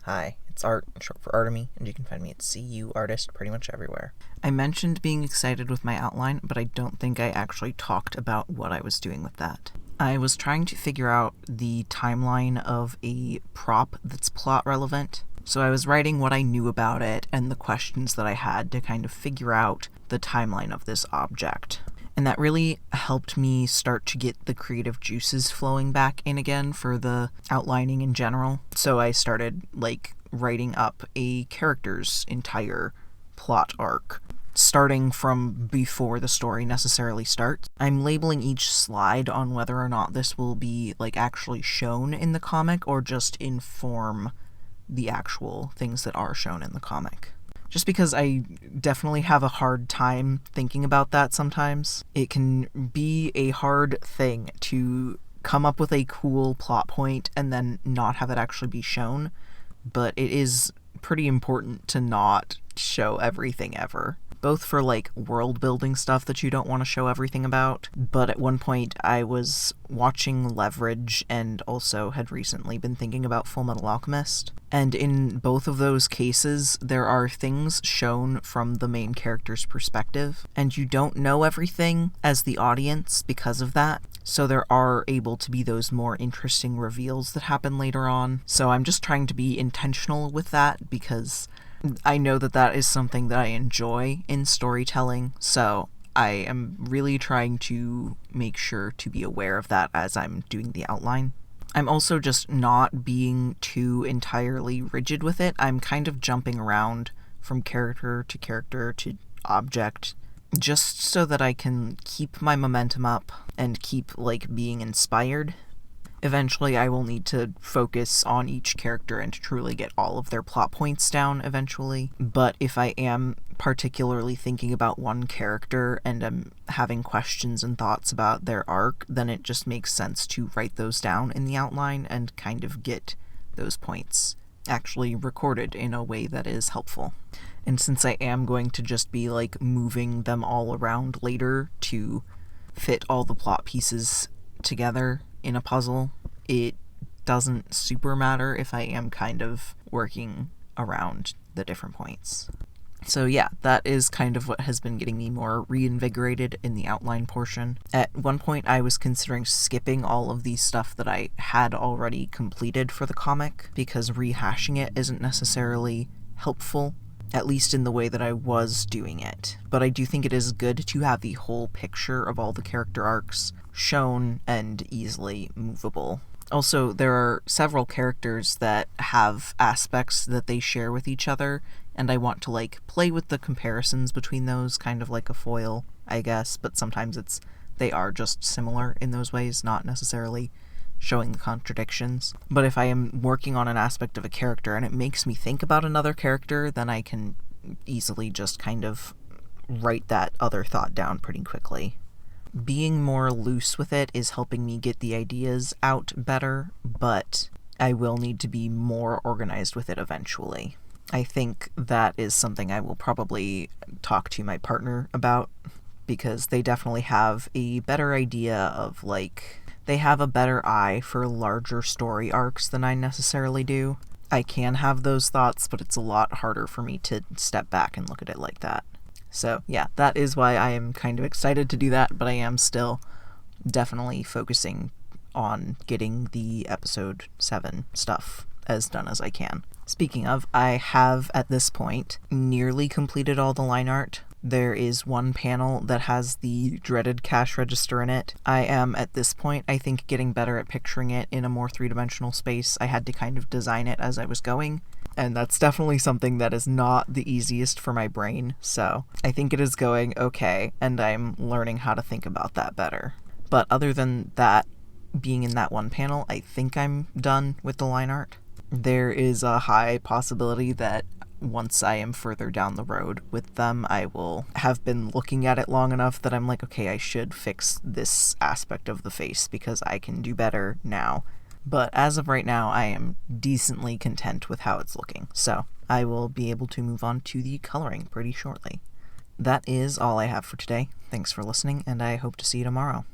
Hi, it's Art, short for Artemy, and you can find me at CU Artist pretty much everywhere. I mentioned being excited with my outline, but I don't think I actually talked about what I was doing with that. I was trying to figure out the timeline of a prop that's plot relevant. So I was writing what I knew about it and the questions that I had to kind of figure out the timeline of this object. And that really helped me start to get the creative juices flowing back in again for the outlining in general. So I started, writing up a character's entire plot arc, starting from before the story necessarily starts. I'm labeling each slide on whether or not this will be, actually shown in the comic or just inform the actual things that are shown in the comic. Just because I definitely have a hard time thinking about that sometimes. It can be a hard thing to come up with a cool plot point and then not have it actually be shown, but it is pretty important to not show everything ever. Both for, world building stuff that you don't want to show everything about, but at one point I was watching Leverage and also had recently been thinking about Fullmetal Alchemist. And in both of those cases, there are things shown from the main character's perspective, and you don't know everything as the audience because of that. So there are able to be those more interesting reveals that happen later on. So I'm just trying to be intentional with that because I know that that is something that I enjoy in storytelling, so I am really trying to make sure to be aware of that as I'm doing the outline. I'm also just not being too entirely rigid with it. I'm kind of jumping around from character to object, just so that I can keep my momentum up and keep, being inspired. Eventually, I will need to focus on each character and truly get all of their plot points down eventually. But if I am particularly thinking about one character and I'm having questions and thoughts about their arc, then it just makes sense to write those down in the outline and kind of get those points actually recorded in a way that is helpful. And since I am going to just be, moving them all around later to fit all the plot pieces together in a puzzle, it doesn't super matter if I am kind of working around the different points. So yeah, that is kind of what has been getting me more reinvigorated in the outline portion. At one point I was considering skipping all of the stuff that I had already completed for the comic, because rehashing it isn't necessarily helpful, at least in the way that I was doing it. But I do think it is good to have the whole picture of all the character arcs shown and easily movable. Also, there are several characters that have aspects that they share with each other, and I want to, play with the comparisons between those, kind of like a foil, I guess, but sometimes they are just similar in those ways, not necessarily showing the contradictions. But if I am working on an aspect of a character and it makes me think about another character, then I can easily just kind of write that other thought down pretty quickly. Being more loose with it is helping me get the ideas out better, but I will need to be more organized with it eventually. I think that is something I will probably talk to my partner about, because they definitely have a better idea of, they have a better eye for larger story arcs than I necessarily do. I can have those thoughts, but it's a lot harder for me to step back and look at it like that. So yeah, that is why I am kind of excited to do that, but I am still definitely focusing on getting the episode 7 stuff as done as I can. Speaking of, I have at this point nearly completed all the line art. There is one panel that has the dreaded cash register in it. I am, at this point, I think, getting better at picturing it in a more three-dimensional space. I had to kind of design it as I was going, and that's definitely something that is not the easiest for my brain, so I think it is going okay, and I'm learning how to think about that better. But other than that, being in that one panel, I think I'm done with the line art. There is a high possibility that once I am further down the road with them, I will have been looking at it long enough that I'm okay, I should fix this aspect of the face because I can do better now. But as of right now, I am decently content with how it's looking, so I will be able to move on to the coloring pretty shortly. That is all I have for today. Thanks for listening, and I hope to see you tomorrow.